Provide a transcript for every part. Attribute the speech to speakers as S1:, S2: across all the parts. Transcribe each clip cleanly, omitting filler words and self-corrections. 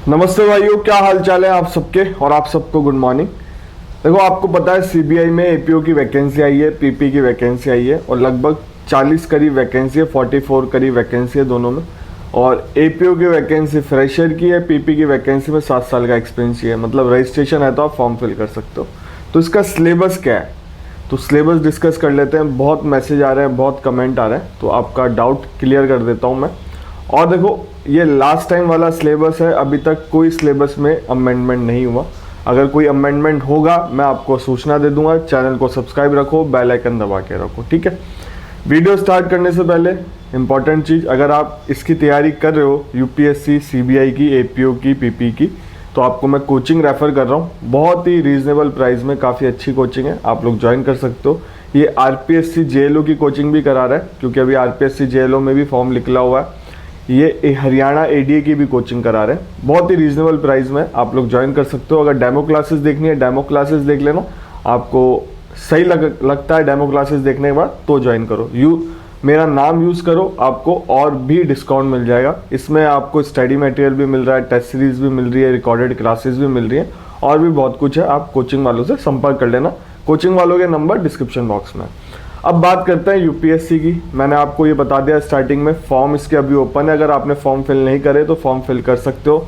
S1: नमस्ते भाइयों, क्या हाल चाल है आप सबके। और आप सबको गुड मॉर्निंग। देखो, आपको पता है सीबीआई में एपीओ की वैकेंसी आई है, पीपी की वैकेंसी आई है और लगभग 40 करीब वैकेंसी है, 44 करीब वैकेंसी है दोनों में। और एपीओ की वैकेंसी फ्रेशर की है, पीपी की वैकेंसी में 7 साल का एक्सपीरियंस चाहिए, मतलब रजिस्ट्रेशन है तो आप फॉर्म फिल कर सकते हो। तो इसका सिलेबस क्या है, तो सिलेबस डिस्कस कर लेते हैं। बहुत मैसेज आ रहे हैं, बहुत कमेंट आ रहे हैं, तो आपका डाउट क्लियर कर देता हूँ मैं। और देखो, ये लास्ट टाइम वाला सिलेबस है, अभी तक कोई सिलेबस में अमेंडमेंट नहीं हुआ। अगर कोई अमेंडमेंट होगा मैं आपको सूचना दे दूंगा। चैनल को सब्सक्राइब रखो, बेल आइकन दबा के रखो, ठीक है। वीडियो स्टार्ट करने से पहले इंपॉर्टेंट चीज़, अगर आप इसकी तैयारी कर रहे हो यूपीएससी, सीबीआई की, एपीओ की, पीपी की, तो आपको मैं कोचिंग रेफ़र कर रहा हूँ। बहुत ही रीजनेबल प्राइस में काफ़ी अच्छी कोचिंग है, आप लोग ज्वाइन कर सकते हो। ये आरपीएससी जेएलओ की कोचिंग भी करा रहा है, क्योंकि अभी आरपीएससी जेएलओ में भी फॉर्म निकला हुआ है। ये हरियाणा एडीए की भी कोचिंग करा रहे हैं, बहुत ही रीजनेबल प्राइस में आप लोग ज्वाइन कर सकते हो। अगर डेमो क्लासेस देखनी है, डेमो क्लासेस देख लेना, आपको सही लगता है डेमो क्लासेस देखने के बाद तो ज्वाइन करो। मेरा नाम यूज़ करो, आपको और भी डिस्काउंट मिल जाएगा। इसमें आपको स्टडी मटेरियल भी मिल रहा है, टेस्ट सीरीज भी मिल रही है, रिकॉर्डेड क्लासेस भी मिल रही है और भी बहुत कुछ है। आप कोचिंग वालों से संपर्क कर लेना, कोचिंग वालों के नंबर डिस्क्रिप्शन बॉक्स में। अब बात करते हैं यूपीएससी की। मैंने आपको ये बता दिया स्टार्टिंग में, फॉर्म इसके अभी ओपन है। अगर आपने फॉर्म फिल नहीं करे तो फॉर्म फिल कर सकते हो।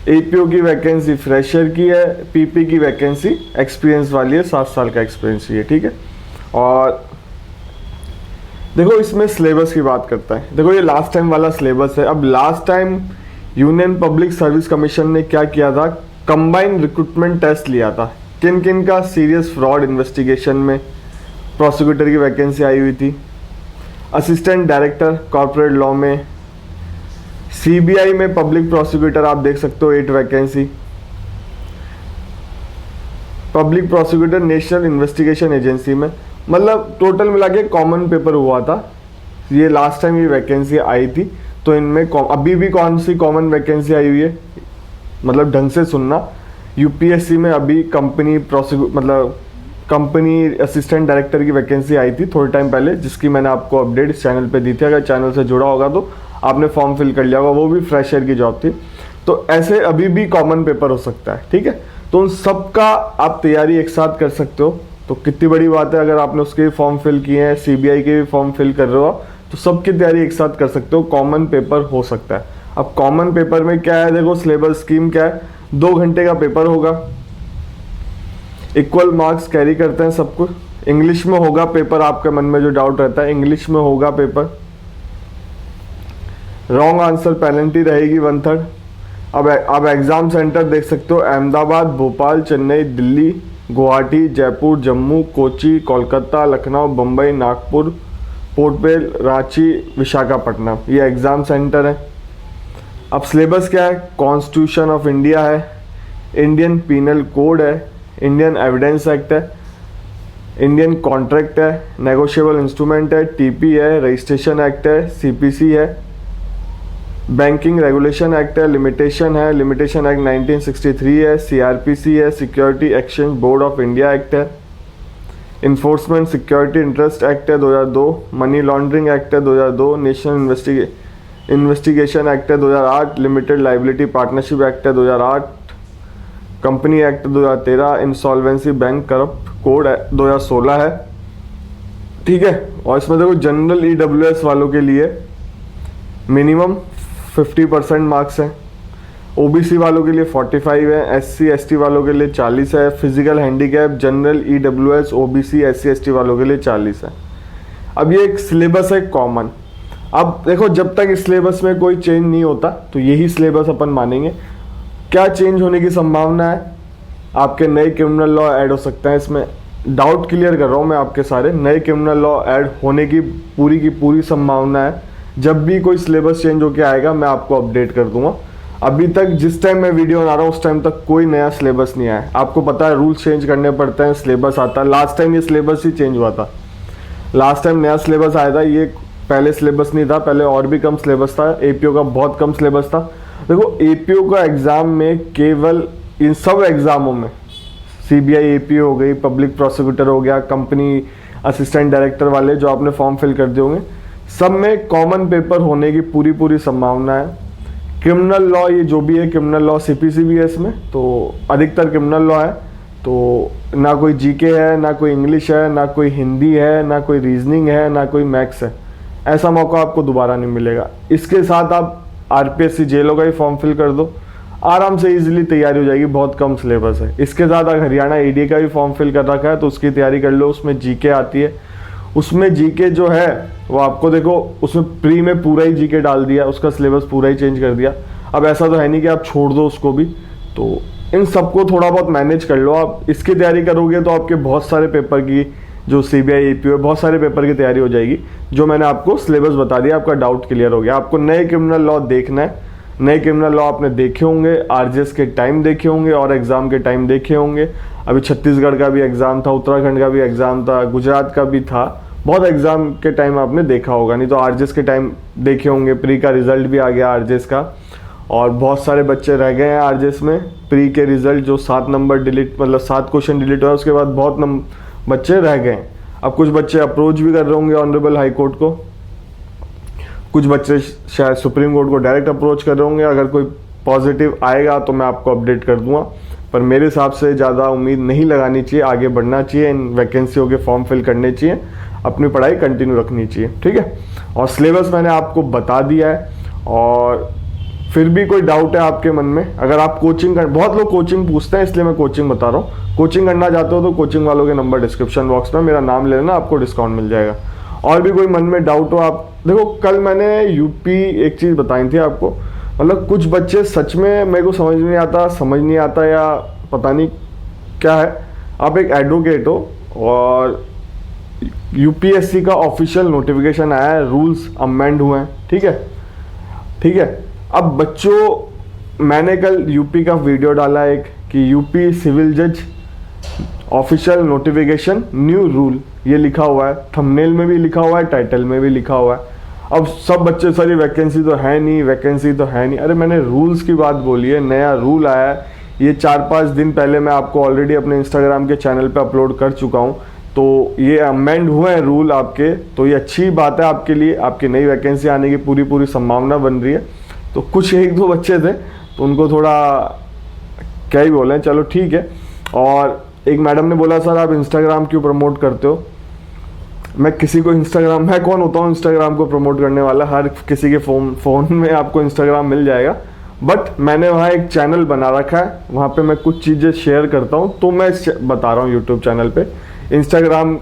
S1: एपीओ की वैकेंसी फ्रेशर की है, पीपी की वैकेंसी एक्सपीरियंस वाली है, 7 साल का एक्सपीरियंस चाहिए, ठीक है। और देखो, इसमें सिलेबस की बात करता है। देखो, ये लास्ट टाइम वाला सिलेबस है। अब last time union public service commission ने क्या किया था, कंबाइंड रिक्रूटमेंट टेस्ट लिया था। किन किन का, सीरियस फ्रॉड इन्वेस्टिगेशन में प्रोसिक्यूटर की वैकेंसी आई हुई थी, असिस्टेंट डायरेक्टर कॉर्पोरेट लॉ में, सीबीआई में पब्लिक प्रोसिक्यूटर आप देख सकते हो 8 vacancy, public prosecutor national investigation agency में, मतलब टोटल मिला के कॉमन पेपर हुआ था। ये लास्ट टाइम ये वैकेंसी आई थी। तो इनमें अभी भी कौन सी कॉमन वैकेंसी आई हुई है, मतलब ढंग से सुनना। यूपीएससी में अभी कंपनी असिस्टेंट डायरेक्टर की वैकेंसी आई थी थोड़े टाइम पहले, जिसकी मैंने आपको अपडेट इस चैनल पे दी थी। अगर चैनल से जुड़ा होगा तो आपने फॉर्म फिल कर लिया होगा, वो भी फ्रेशर की जॉब थी। तो ऐसे अभी भी कॉमन पेपर हो सकता है, ठीक है। तो उन सब का आप तैयारी एक साथ कर सकते हो, तो कितनी बड़ी बात है। अगर आपने उसके फॉर्म फिल किए हैं, सीबीआई के भी फॉर्म फिल कर रहे हो, तो सबकी तैयारी एक साथ कर सकते हो। कॉमन पेपर हो सकता है। अब कॉमन पेपर में क्या है, देखो सिलेबस स्कीम क्या है। 2 घंटे का पेपर होगा, इक्वल मार्क्स कैरी करते हैं सब कुछ। इंग्लिश में होगा पेपर, आपके मन में जो डाउट रहता है, इंग्लिश में होगा पेपर। रॉन्ग आंसर पेनल्टी रहेगी 1/3। अब एग्जाम सेंटर देख सकते हो, अहमदाबाद, भोपाल, चेन्नई, दिल्ली, गुवाहाटी, जयपुर, जम्मू, कोची, कोलकाता, लखनऊ, बम्बई, नागपुर, पोर्ट ब्लेयर, रांची, विशाखापट्टनम, ये एग्जाम सेंटर है। अब सिलेबस क्या है, कॉन्स्टिट्यूशन ऑफ इंडिया है, इंडियन पीनल कोड है, इंडियन एविडेंस एक्ट है, इंडियन कॉन्ट्रैक्ट है, नेगोशिएबल इंस्ट्रूमेंट है, टीपी है, रजिस्ट्रेशन एक्ट है, सीपीसी है, बैंकिंग रेगुलेशन एक्ट है, लिमिटेशन एक्ट 1963 है, सीआरपीसी है, security exchange board of India act है, इन्फोर्समेंट सिक्योरिटी इंटरेस्ट एक्ट है 2002, मनी लॉन्ड्रिंग एक्ट है 2002, नेशनल इन्वेस्टिगेशन एक्ट है 2008, लिमिटेड लाइबिलिटी पार्टनरशिप एक्ट है 2008, company act 2013, insolvency bank corrupt code 2016 है, ठीक है। और इसमें देखो, जनरल ईडब्ल्यूएस वालों के लिए मिनिमम 50% मार्क्स हैं, ओबीसी वालों के लिए 45 है, एससी एसटी वालों के लिए 40 है, physical handicap, general EWS, OBC, SC ST वालों के लिए 40 है। अब ये एक सिलेबस है कॉमन। अब देखो, जब तक इस सिलेबस में कोई चेंज नहीं होता तो यही सिलेबस अपन मानेंगे। क्या चेंज होने की संभावना है, आपके नए क्रिमिनल लॉ ऐड हो सकते हैं। इसमें डाउट क्लियर कर रहा हूँ मैं आपके सारे, नए क्रिमिनल लॉ ऐड होने की पूरी संभावना है। जब भी कोई सिलेबस चेंज होके आएगा मैं आपको अपडेट कर दूंगा। अभी तक जिस टाइम मैं वीडियो बना रहा हूँ उस टाइम तक कोई नया सिलेबस नहीं आया। आपको पता है, रूल्स चेंज करने पड़ते हैं, सिलेबस आता है। लास्ट टाइम ये सिलेबस ही चेंज हुआ था, लास्ट टाइम नया सिलेबस आया था। ये पहले सिलेबस नहीं था, पहले और भी कम सिलेबस था। एपीओ का बहुत कम सिलेबस था। देखो, एपीओ का एग्जाम में केवल इन सब एग्जामों में सीबीआई एपीओ हो गई, पब्लिक प्रोसिक्यूटर हो गया, कंपनी असिस्टेंट डायरेक्टर वाले जो आपने फॉर्म फिल कर दिए होंगे, सब में कॉमन पेपर होने की पूरी संभावना है। क्रिमिनल लॉ, ये जो भी है क्रिमिनल लॉ CPC भी है इसमें, तो अधिकतर क्रिमिनल लॉ है। तो ना कोई जीके है, ना कोई इंग्लिश है, ना कोई हिंदी है, ना कोई रीजनिंग है, ना कोई मैथ्स है। ऐसा मौका आपको दोबारा नहीं मिलेगा। इसके साथ आप RPSC जेलों का ही फॉर्म फिल कर दो, आराम से इजीली तैयारी हो जाएगी, बहुत कम सिलेबस है। इसके साथ अगर हरियाणा ED का भी फॉर्म फिल कर रखा है तो उसकी तैयारी कर लो, उसमें जीके आती है। उसमें जीके जो है वो आपको देखो, उसमें प्री में पूरा ही जीके डाल दिया, उसका सिलेबस पूरा ही चेंज कर दिया। अब ऐसा तो है नहीं कि आप छोड़ दो उसको भी, तो इन सबको थोड़ा बहुत मैनेज कर लो। आप इसकी तैयारी करोगे तो आपके बहुत सारे पेपर की, जो CBI APO है, बहुत सारे पेपर की तैयारी हो जाएगी। जो मैंने आपको सिलेबस बता दिया, आपका डाउट क्लियर हो गया। आपको नए क्रिमिनल लॉ देखना है, नए क्रिमिनल लॉ आपने देखे होंगे, RGS के टाइम देखे होंगे और एग्जाम के टाइम देखे होंगे। अभी छत्तीसगढ़ का भी एग्जाम था, उत्तराखंड का भी एग्जाम था, गुजरात का भी था, बहुत एग्जाम के टाइम आपने देखा होगा। नहीं तो RGS के टाइम देखे होंगे। प्री का रिजल्ट भी आ गया RGS का, और बहुत सारे बच्चे रह गए हैं RGS में। प्री के रिजल्ट जो 7 नंबर डिलीट, मतलब 7 क्वेश्चन डिलीट हुआ, उसके बाद बहुत बच्चे रह गए हैं। अब कुछ बच्चे अप्रोच भी कर रहे होंगे ऑनरेबल हाई कोर्ट को, कुछ बच्चे शायद सुप्रीम कोर्ट को डायरेक्ट अप्रोच कर रहे होंगे। अगर कोई पॉजिटिव आएगा तो मैं आपको अपडेट कर दूंगा, पर मेरे हिसाब से ज़्यादा उम्मीद नहीं लगानी चाहिए। आगे बढ़ना चाहिए, इन वैकेंसियों के फॉर्म फिल करने चाहिए, अपनी पढ़ाई कंटिन्यू रखनी चाहिए, ठीक है। और सिलेबस मैंने आपको बता दिया है। और फिर भी कोई डाउट है आपके मन में, अगर आप कोचिंग कर, बहुत लोग कोचिंग पूछते हैं इसलिए मैं कोचिंग बता रहा हूँ। कोचिंग करना चाहते हो तो कोचिंग वालों के नंबर डिस्क्रिप्शन बॉक्स में, मेरा नाम ले लेना, आपको डिस्काउंट मिल जाएगा। और भी कोई मन में डाउट हो, आप देखो, कल मैंने यूपी एक चीज़ बताई थी आपको, मतलब कुछ बच्चे सच में मेरे को समझ नहीं आता या पता नहीं क्या है। आप एक एडवोकेट हो और UPSC का ऑफिशियल नोटिफिकेशन आया है, रूल्स अमेंड हुए हैं, ठीक है। अब बच्चों, मैंने कल यूपी का वीडियो डाला एक कि यूपी सिविल जज ऑफिशियल नोटिफिकेशन न्यू रूल, ये लिखा हुआ है, थंबनेल में भी लिखा हुआ है, टाइटल में भी लिखा हुआ है। अब सब बच्चे, सारी वैकेंसी तो है नहीं, अरे मैंने रूल्स की बात बोली है, नया रूल आया है। ये 4-5 दिन पहले मैं आपको ऑलरेडी अपने इंस्टाग्राम के चैनल पे अपलोड कर चुका हूँ। तो ये अमेंड हुए हैं रूल आपके, तो ये अच्छी बात है आपके लिए, आपकी नई वैकेंसी आने की पूरी संभावना बन रही है। तो कुछ 1-2 बच्चे थे तो उनको थोड़ा क्या ही बोले, चलो ठीक है। और एक मैडम ने बोला, सर आप इंस्टाग्राम क्यों प्रमोट करते हो? मैं किसी को इंस्टाग्राम, मैं कौन होता हूँ इंस्टाग्राम को प्रमोट करने वाला? हर किसी के फ़ोन में आपको इंस्टाग्राम मिल जाएगा। बट मैंने वहाँ एक चैनल बना रखा है, वहाँ पे मैं कुछ चीज़ें शेयर करता हूँ, तो मैं बता रहा हूँ यूट्यूब चैनल पे। इंस्टाग्राम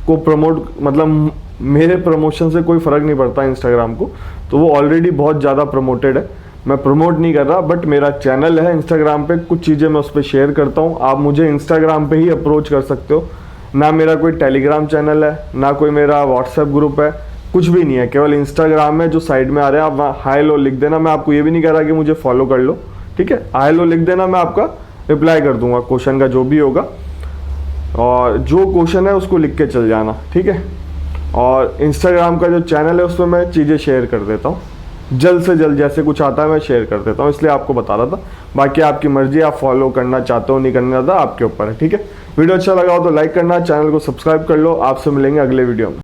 S1: को प्रमोट, मतलब मेरे प्रमोशन से कोई फ़र्क नहीं पड़ता इंस्टाग्राम को, तो वो ऑलरेडी बहुत ज़्यादा प्रमोटेड है। मैं प्रमोट नहीं कर रहा, बट मेरा चैनल है इंस्टाग्राम पे, कुछ चीज़ें मैं उस पर शेयर करता हूँ। आप मुझे इंस्टाग्राम पे ही अप्रोच कर सकते हो। ना मेरा कोई टेलीग्राम चैनल है, ना कोई मेरा व्हाट्सएप ग्रुप है, कुछ भी नहीं है, केवल इंस्टाग्राम है जो साइड में आ रहा है। आप वहाँ हाई लो लिख देना, मैं आपको ये भी नहीं कह रहा कि मुझे फॉलो कर लो, ठीक है। हाई लो लिख देना, मैं आपका रिप्लाई कर दूंगा क्वेश्चन का जो भी होगा, और जो क्वेश्चन है उसको लिख के चल जाना, ठीक है। और इंस्टाग्राम का जो चैनल है उसमें मैं चीज़ें शेयर कर देता हूँ, जल्द से जल्द जैसे कुछ आता है मैं शेयर कर देता हूँ, इसलिए आपको बता रहा था। बाकी आपकी मर्जी, आप फॉलो करना चाहते हो नहीं करना चाहते आपके ऊपर है, ठीक है। वीडियो अच्छा लगा हो तो लाइक करना, चैनल को सब्सक्राइब कर लो। आपसे मिलेंगे अगले वीडियो में।